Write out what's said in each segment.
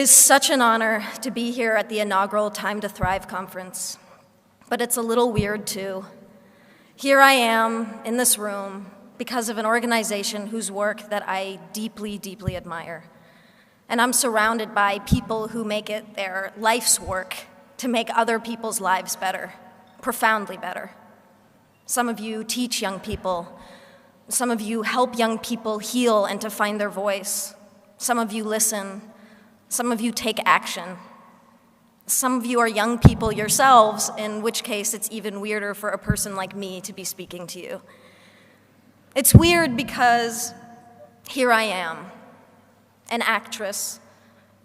is such an honor to be here at the inaugural Time to Thrive conference, but it's a little weird too. Here I am in this room because of an organization whose work that I deeply, deeply admire. And I'm surrounded by people who make it their life's work to make other people's lives better, profoundly better. Some of you teach young people. Some of you help young people heal and to find their voice. Some of you listen. Some of you take action. Some of you are young people yourselves, in which case it's even weirder for a person like me to be speaking to you. It's weird because here I am, an actress,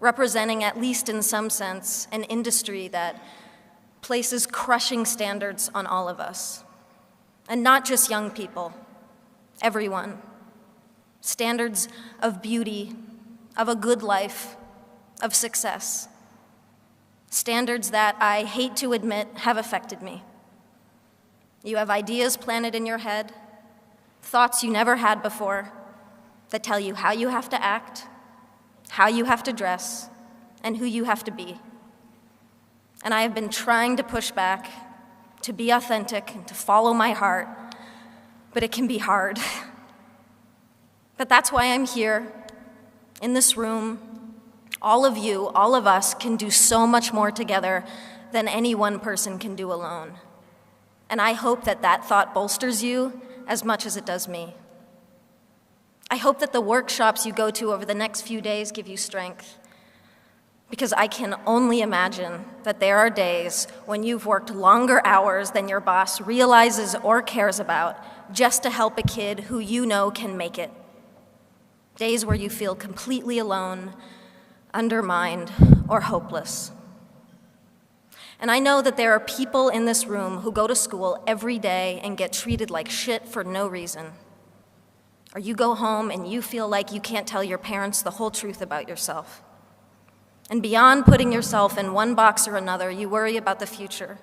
representing, at least in some sense, an industry that places crushing standards on all of us. And not just young people, everyone. Standards of beauty, of a good life, of success. Standards that I hate to admit have affected me. You have ideas planted in your head, thoughts you never had before, that tell you how you have to act, how you have to dress, and who you have to be. And I have been trying to push back, to be authentic, and to follow my heart, but it can be hard. But that's why I'm here, in this room. All of you, all of us, can do so much more together than any one person can do alone. And I hope that that thought bolsters you as much as it does me. I hope that the workshops you go to over the next few days give you strength, because I can only imagine that there are days when you've worked longer hours than your boss realizes or cares about just to help a kid who you know can make it. Days where you feel completely alone, undermined, or hopeless. And I know that there are people in this room who go to school every day and get treated like shit for no reason. Or you go home and you feel like you can't tell your parents the whole truth about yourself. And beyond putting yourself in one box or another, you worry about the future,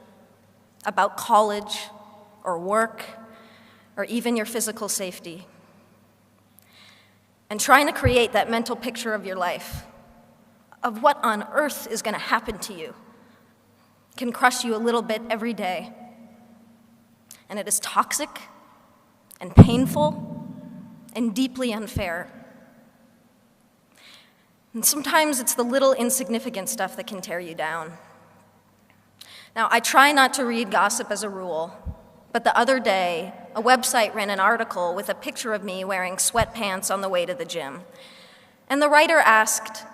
about college, or work, or even your physical safety. And trying to create that mental picture of your life, of what on earth is going to happen to you, can crush you a little bit every day. And it is toxic and painful and deeply unfair. And sometimes it's the little insignificant stuff that can tear you down. Now, I try not to read gossip as a rule, but the other day, a website ran an article with a picture of me wearing sweatpants on the way to the gym. And the writer asked,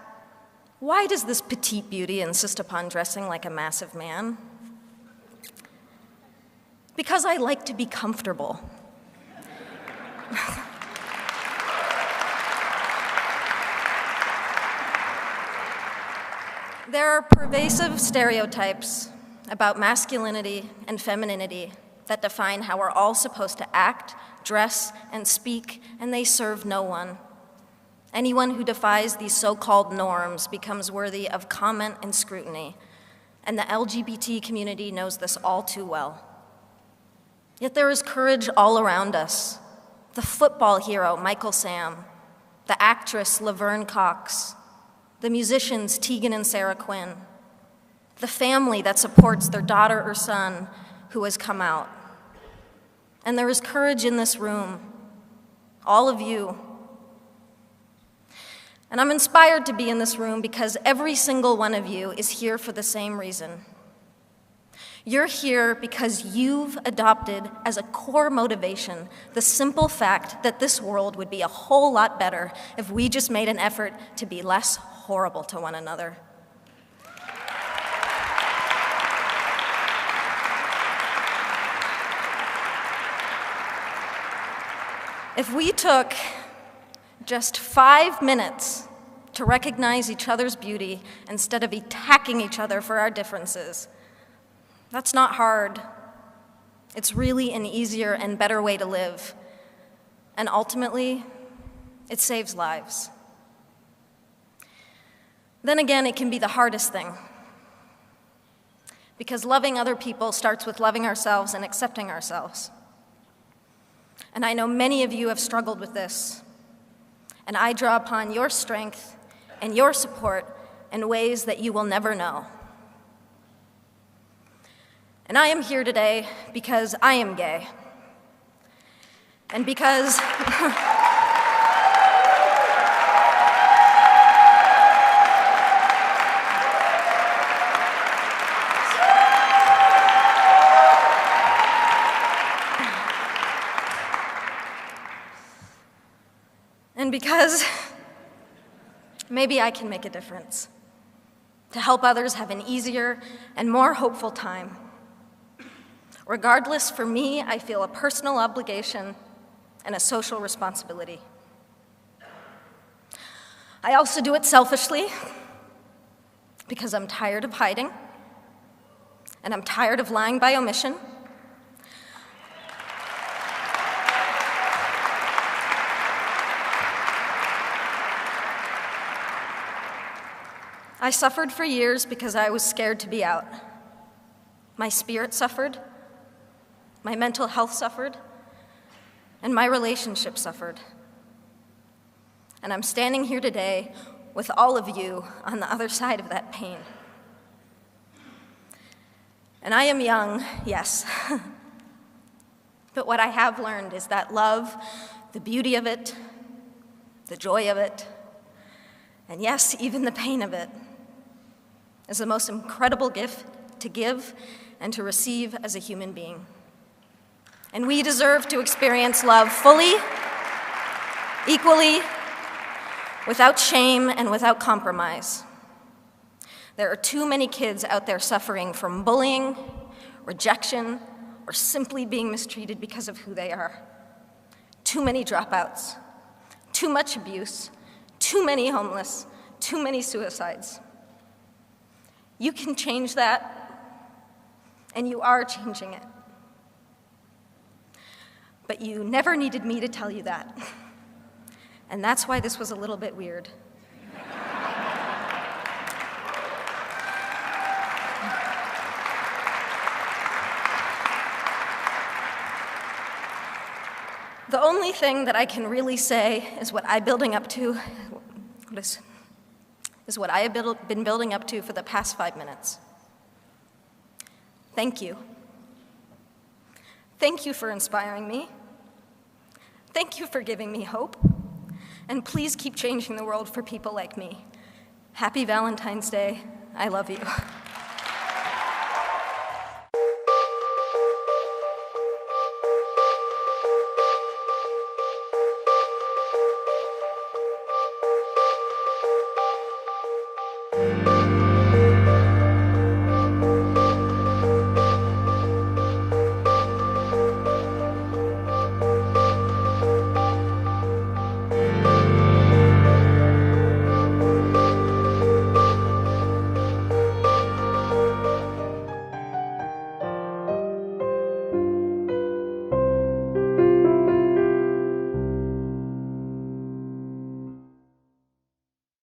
"Why does this petite beauty insist upon dressing like a massive man?" Because I like to be comfortable. There are pervasive stereotypes about masculinity and femininity that define how we're all supposed to act, dress, and speak, and they serve no one. Anyone who defies these so-called norms becomes worthy of comment and scrutiny, and the LGBT community knows this all too well. Yet there is courage all around us. The football hero, Michael Sam, the actress, Laverne Cox, the musicians, Tegan and Sarah Quinn, the family that supports their daughter or son who has come out. And there is courage in this room, all of you. And I'm inspired to be in this room because every single one of you is here for the same reason. You're here because you've adopted as a core motivation the simple fact that this world would be a whole lot better if we just made an effort to be less horrible to one another. If we took just 5 minutes to recognize each other's beauty instead of attacking each other for our differences, that's not hard. It's really an easier and better way to live. And ultimately, it saves lives. Then again, it can be the hardest thing. Because loving other people starts with loving ourselves and accepting ourselves. And I know many of you have struggled with this. And I draw upon your strength and your support in ways that you will never know. And I am here today because I am gay. And because maybe I can make a difference to help others have an easier and more hopeful time. Regardless, for me, I feel a personal obligation and a social responsibility. I also do it selfishly because I'm tired of hiding and I'm tired of lying by omission. I suffered for years because I was scared to be out. My spirit suffered, my mental health suffered, and my relationship suffered. And I'm standing here today with all of you on the other side of that pain. And I am young, yes, but what I have learned is that love, the beauty of it, the joy of it, and yes, even the pain of it, is the most incredible gift to give and to receive as a human being. And we deserve to experience love fully, equally, without shame and without compromise. There are too many kids out there suffering from bullying, rejection, or simply being mistreated because of who they are. Too many dropouts, too much abuse, too many homeless, too many suicides. You can change that, and you are changing it. But you never needed me to tell you that. And that's why this was a little bit weird. The only thing that I can really say is what I'm building up to, is what I have been building up to for the past 5 minutes. Thank you. Thank you for inspiring me. Thank you for giving me hope. And please keep changing the world for people like me. Happy Valentine's Day. I love you.